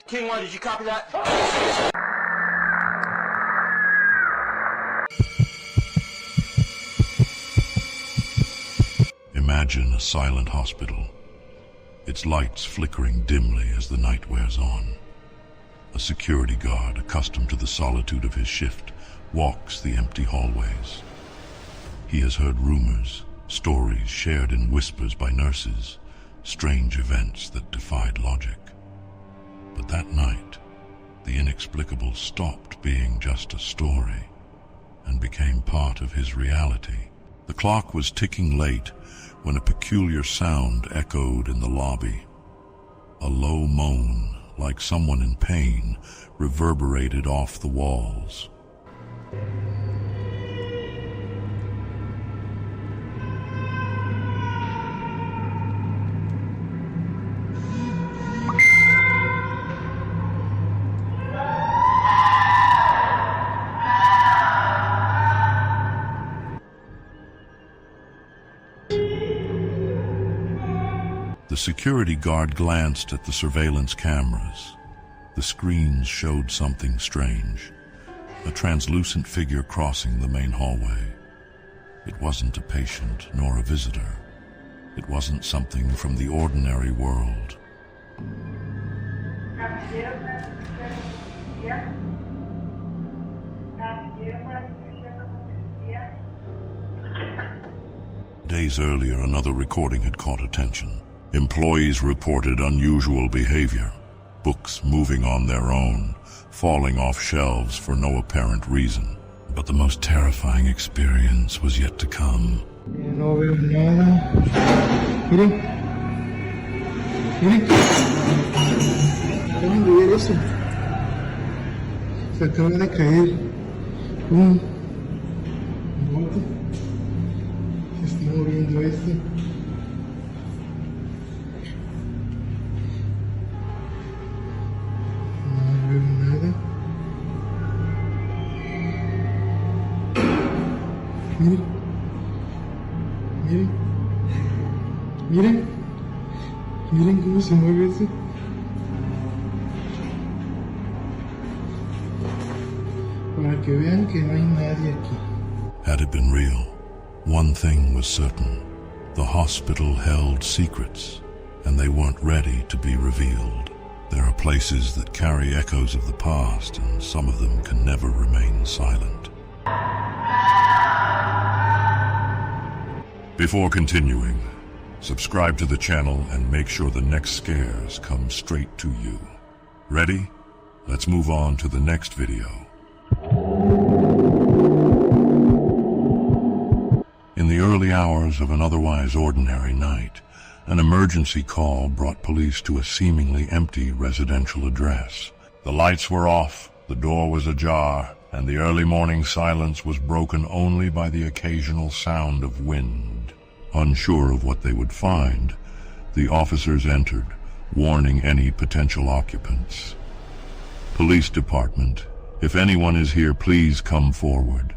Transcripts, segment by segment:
King 1, did you copy that? Imagine a silent hospital, its lights flickering dimly as the night wears on. A security guard, accustomed to the solitude of his shift, walks the empty hallways. He has heard rumors, stories shared in whispers by nurses, strange events that defied logic. But that night, the inexplicable stopped being just a story and became part of his reality. The clock was ticking late when a peculiar sound echoed in the lobby. A low moan, like someone in pain, reverberated off the walls. The security guard glanced at the surveillance cameras. The screens showed something strange, a translucent figure crossing the main hallway. It wasn't a patient nor a visitor. It wasn't something from the ordinary world. Days earlier, another recording had caught attention. Employees reported unusual behavior, books moving on their own, falling off shelves for no apparent reason. But the most terrifying experience was yet to come. No veo nada. Miren. Miren. Acaban de ver eso. Se acaba de caer un bote. Se está moviendo este. Miren, miren, miren, miren cómo se mueve ese. Para que vean que no hay nadie aquí. Had it been real, one thing was certain. The hospital held secrets, and they weren't ready to be revealed. There are places that carry echoes of the past, and some of them can never remain silent. Before continuing, subscribe to the channel and make sure the next scares come straight to you. Ready? Let's move on to the next video. In the early hours of an otherwise ordinary night, an emergency call brought police to a seemingly empty residential address. The lights were off, the door was ajar, and the early morning silence was broken only by the occasional sound of wind. Unsure of what they would find, the officers entered, warning any potential occupants. Police department, if anyone is here, please come forward.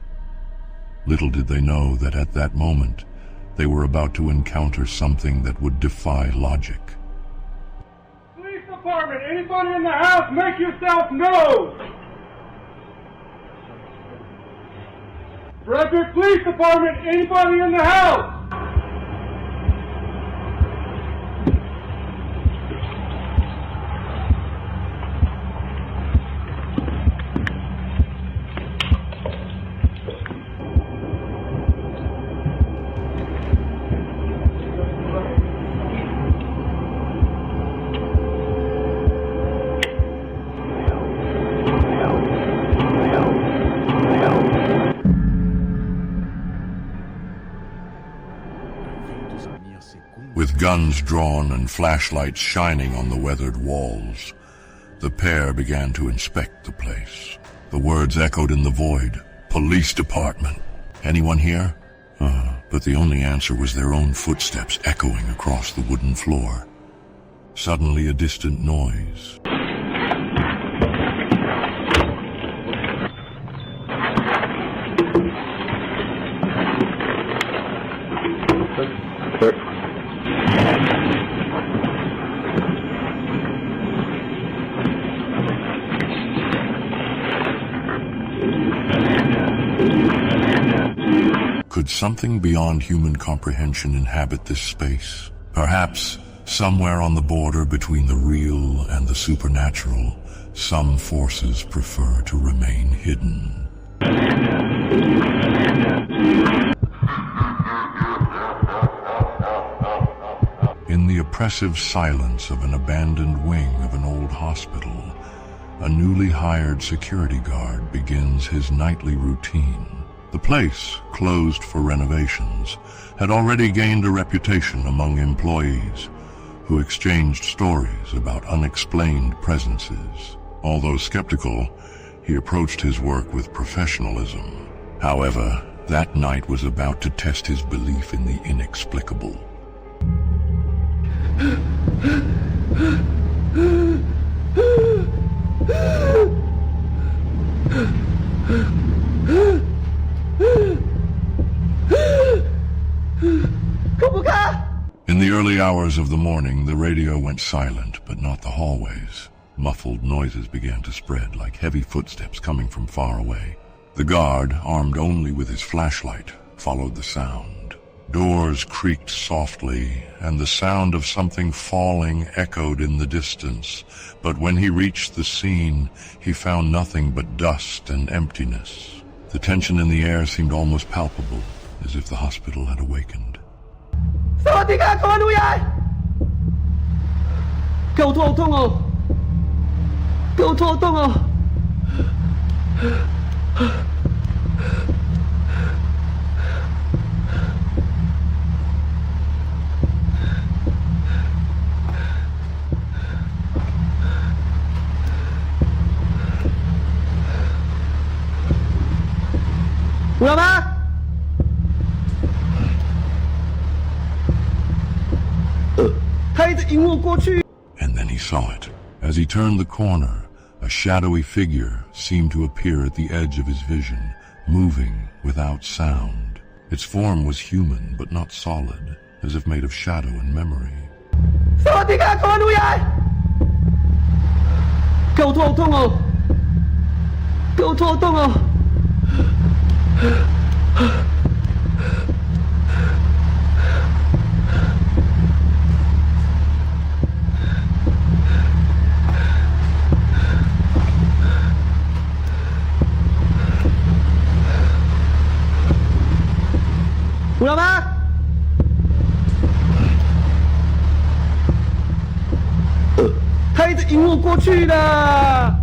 Little did they know that at that moment, they were about to encounter something that would defy logic. Police department, anybody in the house, make yourself known! Frederick Police Department, anybody in the house? With guns drawn and flashlights shining on the weathered walls, the pair began to inspect the place. The words echoed in the void, "Police Department. Anyone here?" But the only answer was their own footsteps echoing across the wooden floor. Suddenly, a distant noise. Could something beyond human comprehension inhabit this space? Perhaps, somewhere on the border between the real and the supernatural, some forces prefer to remain hidden. In the oppressive silence of an abandoned wing of an old hospital, a newly hired security guard begins his nightly routine. The place, closed for renovations, had already gained a reputation among employees, who exchanged stories about unexplained presences. Although skeptical, he approached his work with professionalism. However, that night was about to test his belief in the inexplicable. In the early hours of the morning, the radio went silent, but not the hallways. Muffled noises began to spread, like heavy footsteps coming from far away. The guard, armed only with his flashlight, followed the sound. Doors creaked softly, and the sound of something falling echoed in the distance. But when he reached the scene, he found nothing but dust and emptiness. The tension in the air seemed almost palpable, as if the hospital had awakened. สวัสดีค่ะคุณผู้ใหญ่救拖通哦救拖通哦有了吗？ And then he saw it. As he turned the corner, a shadowy figure seemed to appear at the edge of his vision, moving without sound. Its form was human, but not solid, as if made of shadow and memory. สวัสดีค่ะคุณผู้ใหญ่救拖通哦救拖通哦 有了吗？他一直引我过去的。啊！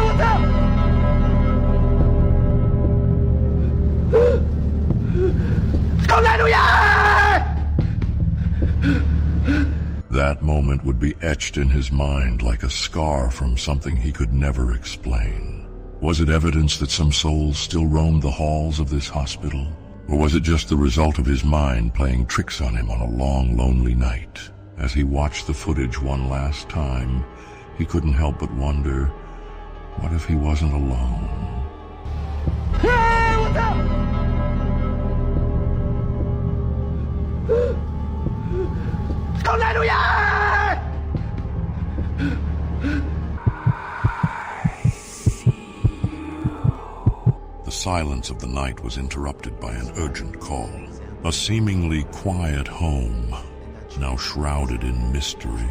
我操！ That moment would be etched in his mind like a scar from something he could never explain. Was it evidence that some souls still roamed the halls of this hospital? Or was it just the result of his mind playing tricks on him on a long, lonely night? As he watched the footage one last time, he couldn't help but wonder, what if he wasn't alone? Hey, what's up? The silence of the night was interrupted by an urgent call. A seemingly quiet home, now shrouded in mystery,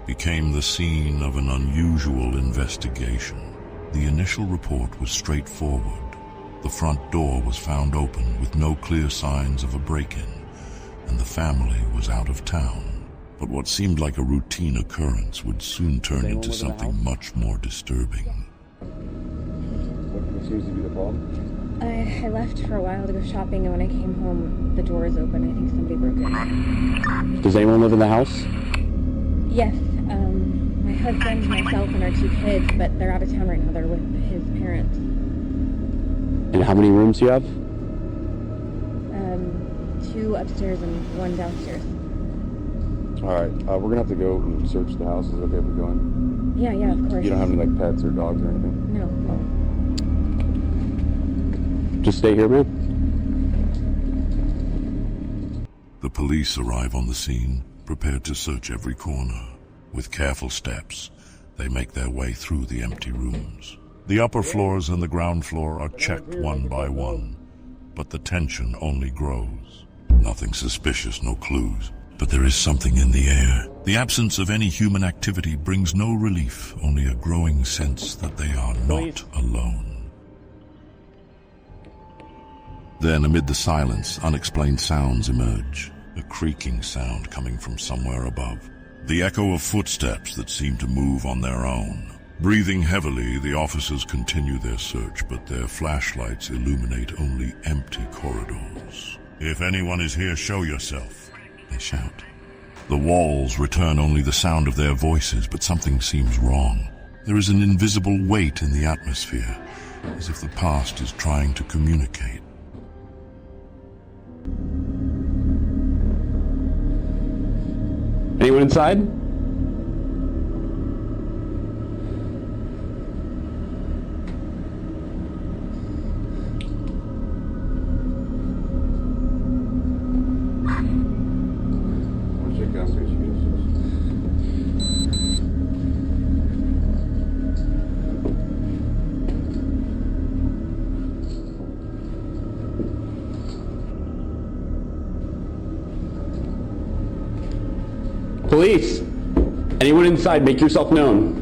became the scene of an unusual investigation. The initial report was straightforward. The front door was found open with no clear signs of a break-in, and the family was out of town. But what seemed like a routine occurrence would soon turn into something much more disturbing. What seems to be the problem? I left for a while to go shopping, and when I came home, the door was open. I think somebody broke in. Does anyone live in the house? Yes, my husband, myself, and our 2 kids, but they're out of town right now. They're with his parents. And how many rooms do you have? 2 upstairs and 1 downstairs. Alright, we're gonna have to go and search the house. Is it okay if we go in? Yeah, of course. You don't have any, like, pets or dogs or anything? No. Just stay here, man. The police arrive on the scene, prepared to search every corner. With careful steps, they make their way through the empty rooms. The upper floors and the ground floor are checked one by one, but the tension only grows. Nothing suspicious, no clues, but there is something in the air. The absence of any human activity brings no relief, only a growing sense that they are not alone. Then, amid the silence, unexplained sounds emerge. A creaking sound coming from somewhere above. The echo of footsteps that seem to move on their own. Breathing heavily, the officers continue their search, but their flashlights illuminate only empty corridors. "If anyone is here, show yourself," they shout. The walls return only the sound of their voices, but something seems wrong. There is an invisible weight in the atmosphere, as if the past is trying to communicate. Anyone inside? Police! Anyone inside, make yourself known.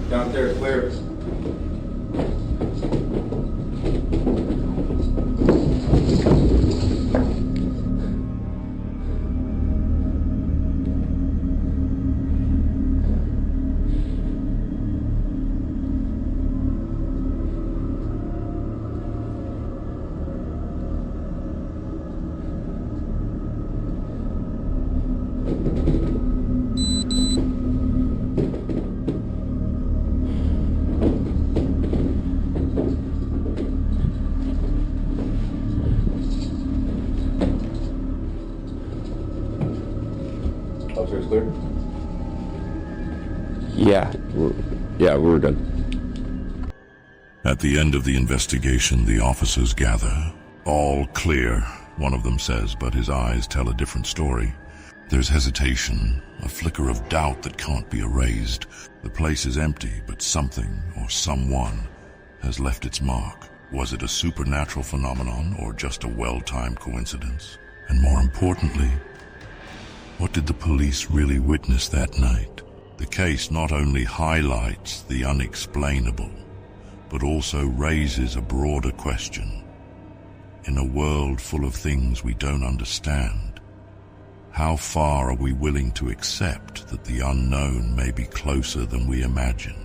Downstairs, clear. Upstairs clear? Yeah, we're good. At the end of the investigation, the officers gather. All clear, one of them says, but his eyes tell a different story. There's hesitation, a flicker of doubt that can't be erased. The place is empty, but something or someone has left its mark. Was it a supernatural phenomenon or just a well-timed coincidence? And more importantly, what did the police really witness that night? The case not only highlights the unexplainable, but also raises a broader question. In a world full of things we don't understand, how far are we willing to accept that the unknown may be closer than we imagine?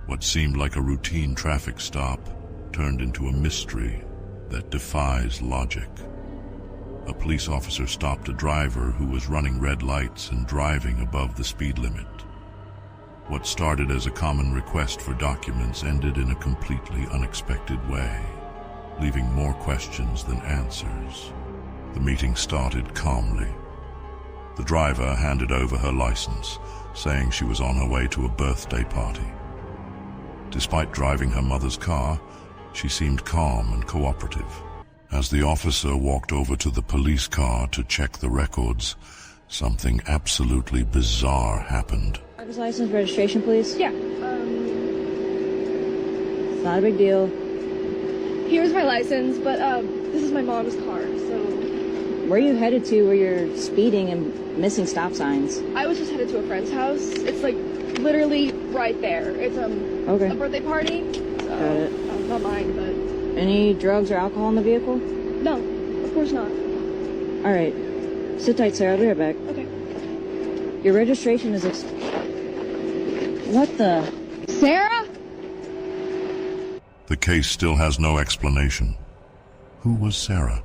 What seemed like a routine traffic stop turned into a mystery that defies logic. A police officer stopped a driver who was running red lights and driving above the speed limit. What started as a common request for documents ended in a completely unexpected way, leaving more questions than answers. The meeting started calmly. The driver handed over her license, saying she was on her way to a birthday party. Despite driving her mother's car, she seemed calm and cooperative. As the officer walked over to the police car to check the records, something absolutely bizarre happened. Driver's license, registration, please. Yeah. It's not a big deal. Here's my license, but this is my mom's car, so... Where are you headed to where you're speeding and missing stop signs? I was just headed to a friend's house. It's like literally right there. It's Okay. a birthday party. So, Got it. Not mine, but... Any drugs or alcohol in the vehicle? No, of course not. All right. Sit tight, sir. I'll be right back. Okay. Your registration is What the? Sarah? The case still has no explanation. Who was Sarah?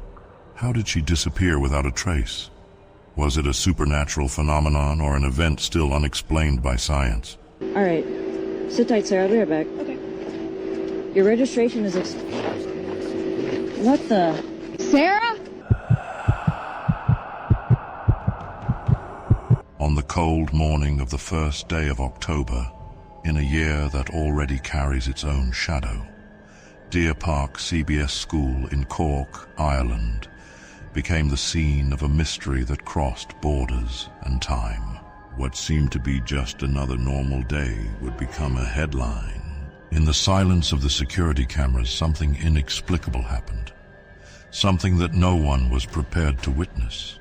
How did she disappear without a trace? Was it a supernatural phenomenon or an event still unexplained by science? All right. Sit tight, sir. I'll be right back. Okay. Your registration is What the? Sarah? On the cold morning of the first day of October, in a year that already carries its own shadow, Deer Park CBS School in Cork, Ireland, became the scene of a mystery that crossed borders and time. What seemed to be just another normal day would become a headline. In the silence of the security cameras, something inexplicable happened. Something that no one was prepared to witness.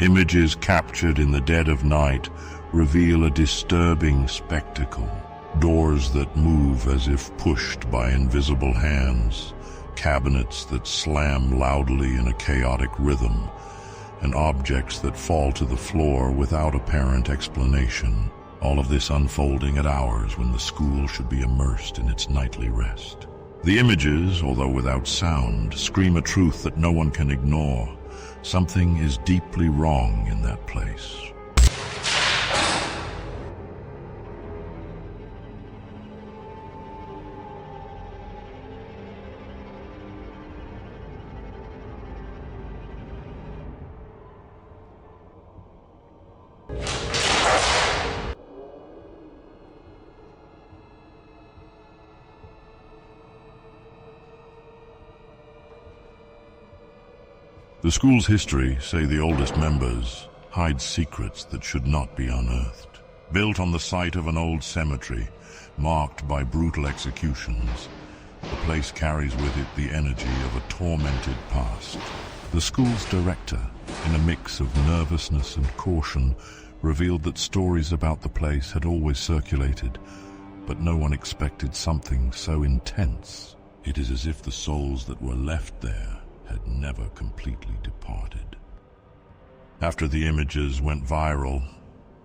Images captured in the dead of night reveal a disturbing spectacle. Doors that move as if pushed by invisible hands, cabinets that slam loudly in a chaotic rhythm, and objects that fall to the floor without apparent explanation. All of this unfolding at hours when the school should be immersed in its nightly rest. The images, although without sound, scream a truth that no one can ignore. Something is deeply wrong in that place. The school's history, say the oldest members, hides secrets that should not be unearthed. Built on the site of an old cemetery, marked by brutal executions, the place carries with it the energy of a tormented past. The school's director, in a mix of nervousness and caution, revealed that stories about the place had always circulated, but no one expected something so intense. It is as if the souls that were left there had never completely departed. After the images went viral,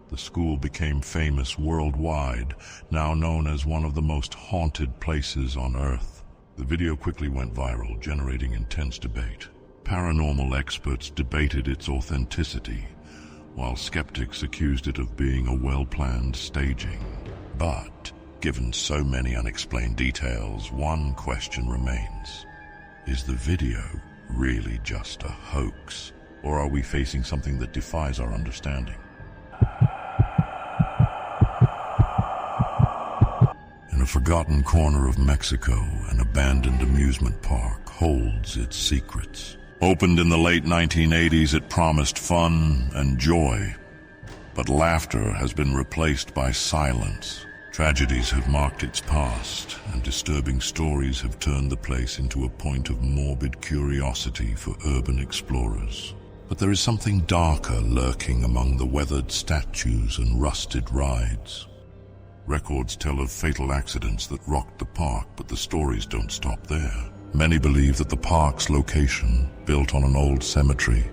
the school became famous worldwide, now known as one of the most haunted places on Earth. The video quickly went viral, generating intense debate. Paranormal experts debated its authenticity, while skeptics accused it of being a well-planned staging. But, given so many unexplained details, one question remains. Is the video really just a hoax, or are we facing something that defies our understanding? In a forgotten corner of Mexico, an abandoned amusement park holds its secrets. Opened in the late 1980s, it promised fun and joy, but laughter has been replaced by silence. Tragedies have marked its past, and disturbing stories have turned the place into a point of morbid curiosity for urban explorers. But there is something darker lurking among the weathered statues and rusted rides. Records tell of fatal accidents that rocked the park, but the stories don't stop there. Many believe that the park's location, built on an old cemetery,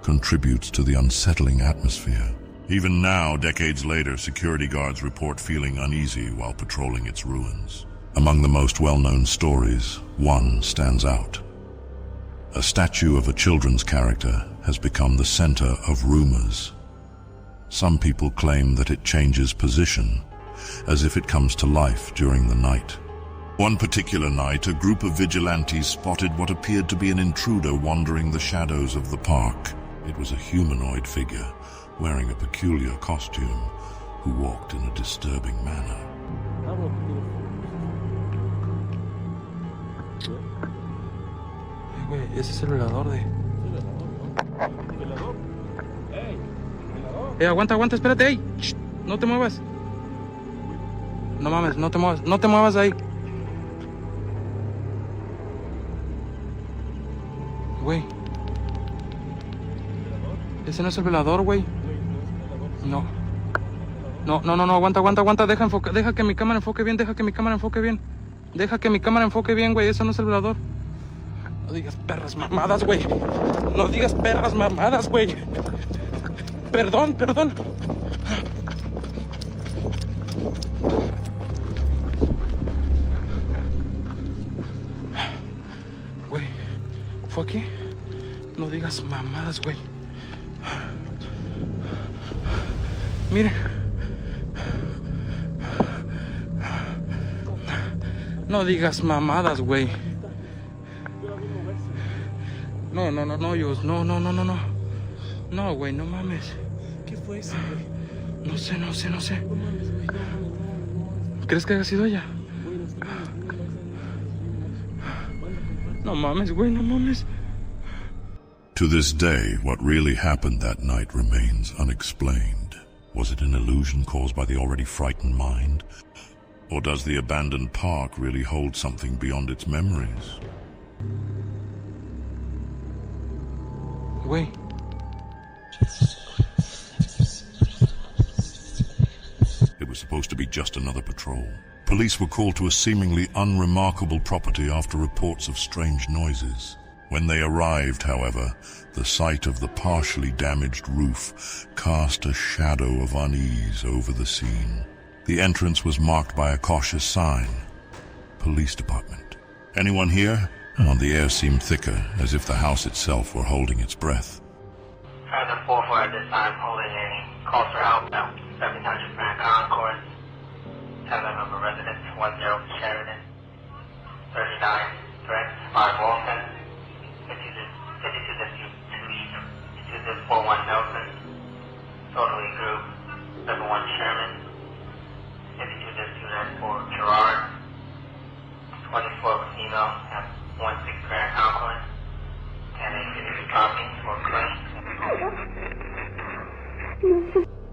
contributes to the unsettling atmosphere. Even now, decades later, security guards report feeling uneasy while patrolling its ruins. Among the most well-known stories, one stands out. A statue of a children's character has become the center of rumors. Some people claim that it changes position, as if it comes to life during the night. One particular night, a group of vigilantes spotted what appeared to be an intruder wandering the shadows of the park. It was a humanoid figure, wearing a peculiar costume, who walked in a disturbing manner. Güey, ese es el velador de... aguanta, espérate, ey. Shh, no te muevas. No mames, no te muevas de ahí. Güey. Ese no es el velador, güey. No, aguanta. Deja que mi cámara enfoque bien, Deja que mi cámara enfoque bien, güey. Ese no es el velador. No digas perras mamadas, güey. Perdón. Güey, ¿fue aquí? No digas mamadas, güey. Mire. No digas mamadas, güey. No, Yus. No. No, güey, no mames. ¿Qué fue eso, güey? No sé. No mames, güey. ¿Crees que haya sido ella? No mames, güey, no mames. To this day, what really happened that night remains unexplained. Was it an illusion caused by the already frightened mind? Or does the abandoned park really hold something beyond its memories? Güey. It was supposed to be just another patrol. Police were called to a seemingly unremarkable property after reports of strange noises. When they arrived, however, the sight of the partially damaged roof cast a shadow of unease over the scene. The entrance was marked by a cautious sign. Police Department. Anyone here? Oh, the air seemed thicker, as if the house itself were holding its breath. The 4-4 at this time holding a call for help now. 700 Grand Concourse. 7 of a residence, 10 Sheridan. 39 threats, 5 Walton. 52 41 Nelson. Totally group, 71 Sherman. 52 Gerard. 24 female, 16 Grand Concourse. And a 50 copy for claim.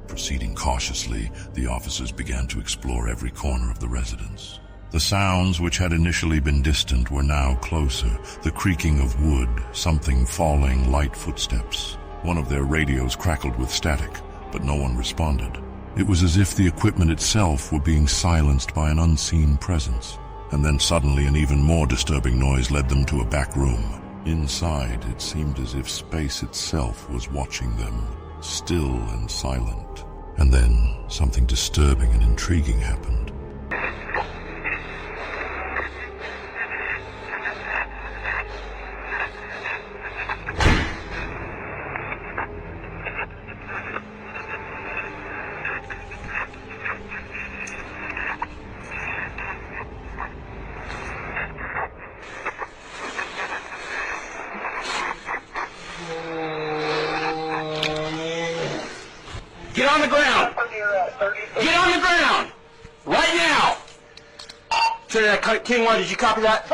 Proceeding cautiously, the officers began to explore every corner of the residence. The sounds, which had initially been distant, were now closer. The creaking of wood, something falling, light footsteps. One of their radios crackled with static, but no one responded. It was as if the equipment itself were being silenced by an unseen presence. And then suddenly an even more disturbing noise led them to a back room. Inside, it seemed as if space itself was watching them, still and silent. And then something disturbing and intriguing happened. Get on the ground! Get on the ground! Right now! Trinidad King 1, did you copy that?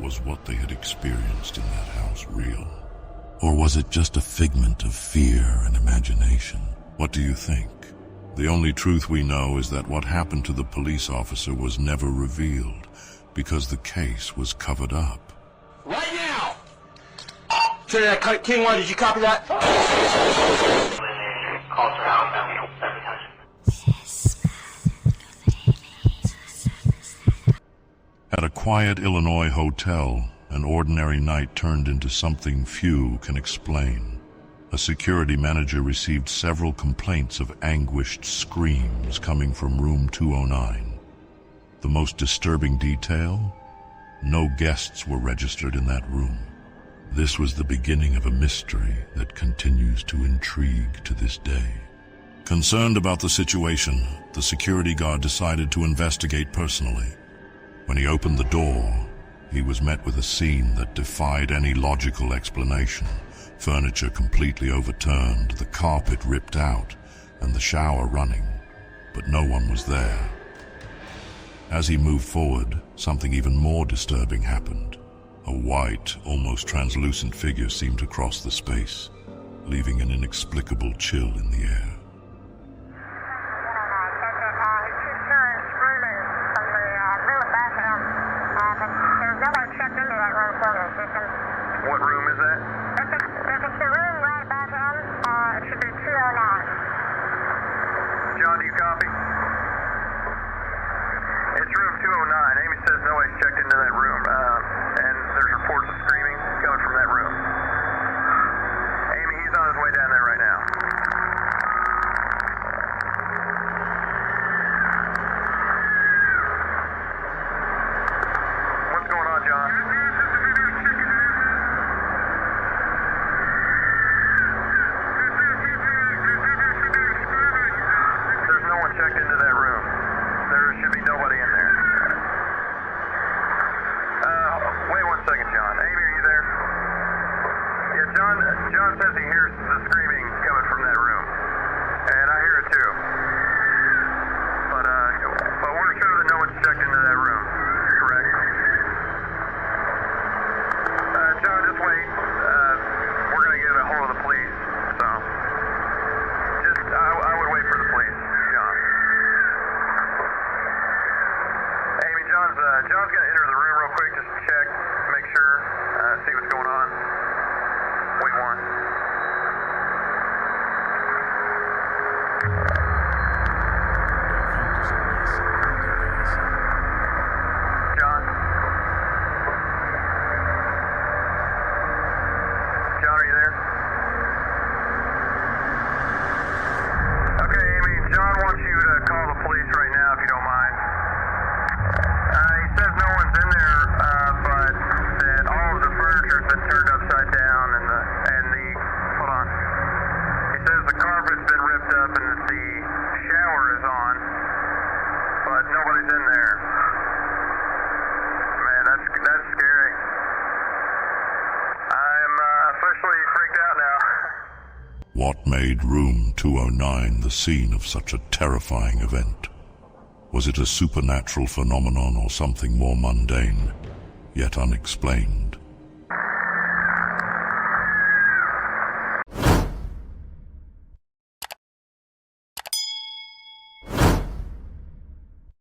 Was what they had experienced in that house real? Or was it just a figment of fear and imagination? What do you think? The only truth we know is that what happened to the police officer was never revealed because the case was covered up. Right now! Trinidad King 1, did you copy that? Calls for help at 700. At a quiet Illinois hotel, an ordinary night turned into something few can explain. A security manager received several complaints of anguished screams coming from room 209. The most disturbing detail? No guests were registered in that room. This was the beginning of a mystery that continues to intrigue to this day. Concerned about the situation, the security guard decided to investigate personally. When he opened the door, he was met with a scene that defied any logical explanation. Furniture completely overturned, the carpet ripped out, and the shower running, but no one was there. As he moved forward, something even more disturbing happened. A white, almost translucent figure seemed to cross the space, leaving an inexplicable chill in the air. What room is that? It's the room right above him. It should be 209. John, do you copy? It's room 209. Amy says nobody's checked into that room, and there's reports of screaming coming from that room. Amy, he's on his way down there right now. What's going on, John? There's no one checked into that room. There should be nobody in there. Wait 1 second, John. Amy, are you there? Yeah, John says he hears the screaming coming from that room. And I hear it too. But we're sure that no one's checked into that room. Correct? John, just wait. We're going to get a hold of the police. So, I would wait for the police, John. Amy, John's going to enter the room real quick, just to check, make sure, see what's going on. Wait one. John? John, are you there? Okay, Amy, John wants you to call the police right now, if you don't mind. He says no one's in there, but that all of the furniture's been turned upside down and the hold on. He says the carpet's been ripped up and that the shower is on, but nobody's in there. Man, that's scary. I'm officially freaked out now. What made room 209 the scene of such a terrifying event? Was it a supernatural phenomenon or something more mundane, yet unexplained?